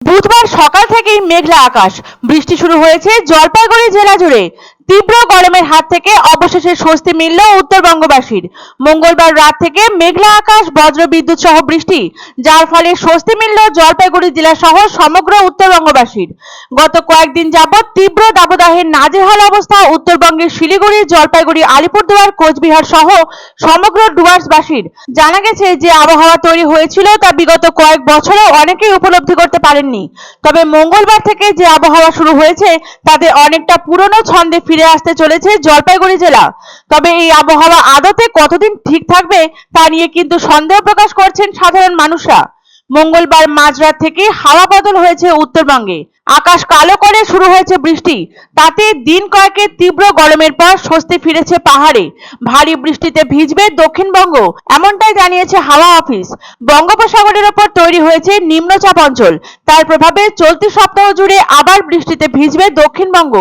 বুধবার সকাল থেকেই মেঘলা আকাশ, বৃষ্টি শুরু হয়েছে জলপাইগুড়ি জেলা জুড়ে। তীব্র গরমের হাত থেকে অবশেষে স্বস্তি মিলল উত্তরবঙ্গবাসীর। মঙ্গলবার রাত থেকে মেঘলা আকাশ, বজ্রবিদ্যুৎ সহ বৃষ্টি, যার ফলে স্বস্তি মিলল জলপাইগুড়ি জেলা সহ সমগ্র উত্তরবঙ্গবাসীর। গত কয়েকদিন যাবৎ তীব্র দাবদাহের নাজেহাল অবস্থা উত্তরবঙ্গের শিলিগুড়ি, জলপাইগুড়ি, আলিপুরদুয়ার, কোচবিহার সহ সমগ্র ডুয়ার্সবাসীর। জানা গেছে যে আবহাওয়া তৈরি হয়েছিল তা বিগত কয়েক বছরে অনেকেই উপলব্ধি করতে পারেননি। তবে মঙ্গলবার থেকে যে আবহাওয়া শুরু হয়েছে তাতে অনেকটা পুরনো ছন্দে ফিরে আসতে চলেছে জলপাইগুড়ি জেলা। তবে এই আবহাওয়া আদতে কতদিন ঠিক থাকবে তা নিয়ে কিন্তু সন্দেহ প্রকাশ করছেন সাধারণ মানুষরা। মঙ্গলবার মাঝরাত থেকে হাওয়া বদল হয়েছে উত্তরবঙ্গে। আকাশ কালো করে শুরু হয়েছে বৃষ্টি। তাতে দিন কয়েকের তীব্র গরমের পর স্বস্তি ফিরেছে পাহাড়ে। ভারী বৃষ্টিতে ভিজবে দক্ষিণবঙ্গ, এমনটাই জানিয়েছে হাওয়া অফিস। বঙ্গোপসাগরের ওপর তৈরি হয়েছে নিম্নচাপ অঞ্চল, তার প্রভাবে চলতি সপ্তাহ জুড়ে আবার বৃষ্টিতে ভিজবে দক্ষিণবঙ্গ।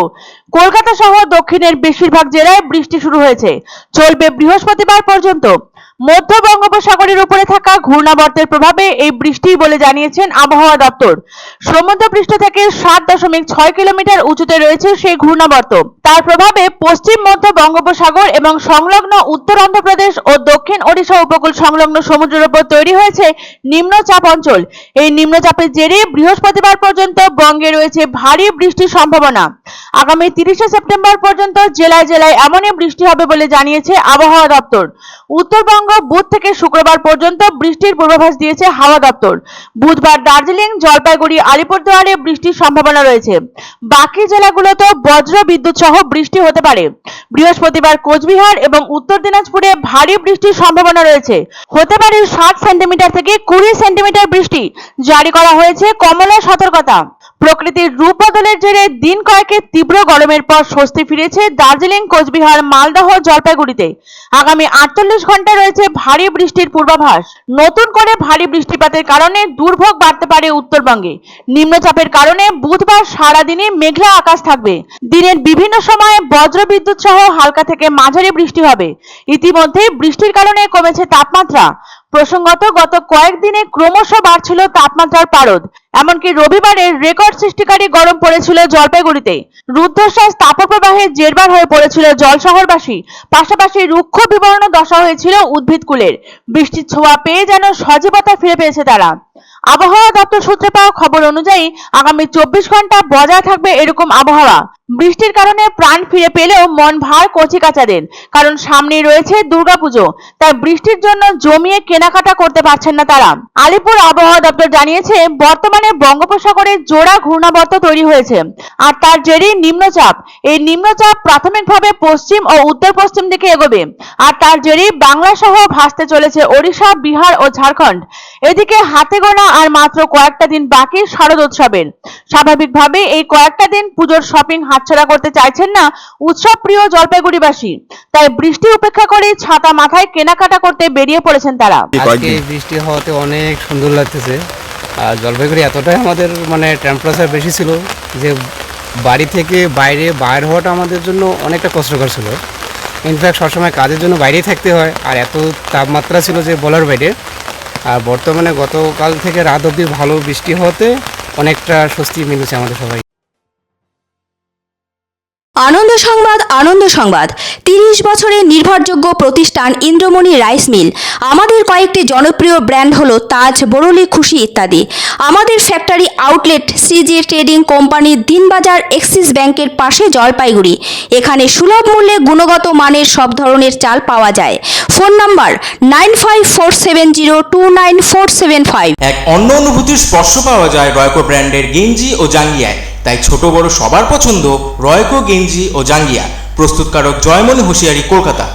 কলকাতা সহ দক্ষিণের বেশিরভাগ জেলায় বৃষ্টি শুরু হয়েছে, চলবে বৃহস্পতিবার পর্যন্ত। মধ্য বঙ্গোপসাগরের উপরে থাকা ঘূর্ণাবর্তের প্রভাবে এই বৃষ্টি বলে জানিয়েছেন আবহাওয়া দপ্তর। সমুদ্রপৃষ্ঠ থেকে 7.6 কিলোমিটার উঁচুতে রয়েছে সেই ঘূর্ণাবর্ত। তার প্রভাবে পশ্চিম মধ্য বঙ্গোপসাগর এবং সংলগ্ন উত্তর অন্ধ্রপ্রদেশ ও দক্ষিণ ওড়িশা উপকূল সংলগ্ন সমুদ্রের উপর তৈরি হয়েছে নিম্নচাপ অঞ্চল। এই নিম্নচাপের জেরে বৃহস্পতিবার পর্যন্ত বঙ্গে রয়েছে ভারী বৃষ্টির সম্ভাবনা। আগামী 30শে সেপ্টেম্বর পর্যন্ত জেলায় জেলায় এমনই বৃষ্টি হবে বলে জানিয়েছে আবহাওয়া দপ্তর। উত্তরবঙ্গ বুধ থেকে শুক্রবার পর্যন্ত বৃষ্টির পূর্বাভাস দিয়েছে হাওয়া দপ্তর। বুধবার দার্জিলিং, জলপাইগুড়ি, আলিপুরদুয়ারে বৃষ্টির সম্ভাবনা রয়েছে। বাকি জেলাগুলোতেও বজ্র বিদ্যুৎ সহ বৃষ্টি হতে পারে। বৃহস্পতিবার কোচবিহার এবং উত্তর দিনাজপুরে ভারী বৃষ্টির সম্ভাবনা রয়েছে। হতে পারে 7 সেন্টিমিটার থেকে 20 সেন্টিমিটার বৃষ্টি। জারি করা হয়েছে কমলা সতর্কতা। প্রকৃতির রূপ বদলের জেরে দিন কয়েকের তীব্র গরমের পর স্বস্তি ফিরেছে দার্জিলিং, কোচবিহার, মালদহ, জলপাইগুড়িতে। আগামী 48 ঘন্টা রয়েছে ভারী বৃষ্টির পূর্বাভাস। নতুন করে ভারী বৃষ্টিপাতের কারণে দুর্ভোগ বাড়তে পারে উত্তরবঙ্গে। নিম্নচাপের কারণে বুধবার সারাদিনে মেঘলা আকাশ থাকবে। দিনের বিভিন্ন সময়ে বজ্রবিদ্যুৎ সহ হালকা থেকে মাঝারি বৃষ্টি হবে। ইতিমধ্যে বৃষ্টির কারণে কমেছে তাপমাত্রা। প্রসঙ্গত, গত কয়েকদিনে ক্রমশ বাড়ছিল তাপমাত্রার পারদ। এমনকি রবিবারে রেকর্ড সৃষ্টিকারী গরম পড়েছিল জলপাইগুড়িতে। রুদ্ধশ্বাস তাপপ্রবাহে জেরবার হয়ে পড়েছিল জলশহরবাসী। পাশাপাশি রুক্ষ বিবর্ণ দশা হয়েছিল উদ্ভিদকুলের। বৃষ্টির ছোঁয়া পেয়ে যেন সজীবতা ফিরে পেয়েছে তারা। আবহাওয়া দপ্তর সূত্রে পাওয়া খবর অনুযায়ী আগামী 24 ঘন্টা বজায় থাকবে এরকম আবহাওয়া। বৃষ্টির কারণে প্রাণ ফিরে পেলেও মন ভার কচিকাচাদের, কারণ সামনেই রয়েছে দুর্গাপুজো। তাই বৃষ্টির জন্য জমিয়ে কেনাকাটা করতে পারছেন না তারা। আলিপুর আবহাওয়া দপ্তর জানিয়েছে, বর্তমানে বঙ্গোপসাগরে জোড়া ঘূর্ণাবর্ত তৈরি হয়েছে, আর তার জেরেই নিম্নচাপ। এই নিম্নচাপ প্রাথমিকভাবে পশ্চিম ও উত্তর পশ্চিম দিকে এগোবে, আর তার জেরেই বাংলা সহ ভাসতে চলেছে ওড়িশা, বিহার ও ঝাড়খণ্ড। এদিকে হাতে গোনা আর মাত্র কয়েকটা দিন বাকি শারদ উৎসবের। স্বাভাবিকভাবে এই কয়েকটা দিন পুজোর শপিং হাতছাড়া করতে চাইছেন না উৎসব প্রিয় জলপাইগুড়িবাসী। তাই বৃষ্টি উপেক্ষা করে ছাতা মাথায় কেনাকাটা করতে বেরিয়ে পড়েছেন তারা। আজকে বৃষ্টি হওয়াতে অনেক সুন্দর লাগতেছে। আর জলপাইগুড়ি এতটাই আমাদের টেম্পারেচার বেশি ছিল যে বাড়ি থেকে বাইর হওয়াটা আমাদের জন্য অনেকটা কষ্টকর ছিল। ইনফ্যাক্ট সবসময় কাজের জন্য বাইরেই থাকতে হয়, আর এত তাপমাত্রা ছিল যে বলার বাইরে। আর বর্তমানে গতকাল থেকে রাত অবধি ভালো বৃষ্টি হওয়াতে অনেকটা স্বস্তি মিলেছে আমাদের সবাই। আনন্দ সংবাদ, আনন্দ সংবাদ। 30 বছরের নির্ভরযোগ্য প্রতিষ্ঠান ইন্দ্রমণি রাইস মিল। আমাদের কয়েকটি জনপ্রিয় ব্র্যান্ড হলো তাজ, বরলি, খুশি ইত্যাদি। আমাদের factory outlet CG trading company, Dinbazar, axis ব্যাংকের পাশে, জলপাইগুড়ি। এখানে সুলভ মূল্যে গুণগত মানের সব ধরনের চাল পাওয়া যায়। Phone number 9547029475। এক অন্য অনুভূতির স্পর্শ পাওয়া যায় রয়কো ব্র্যান্ডের গেঞ্জি ও জাঙ্গিয়ায়। তাই ছোট বড় সবার পছন্দ রয়কো গেঞ্জি ও জাঙ্গিয়া। প্রস্তুতকারক জয়মনি হুঁশিয়ারি, কলকাতা।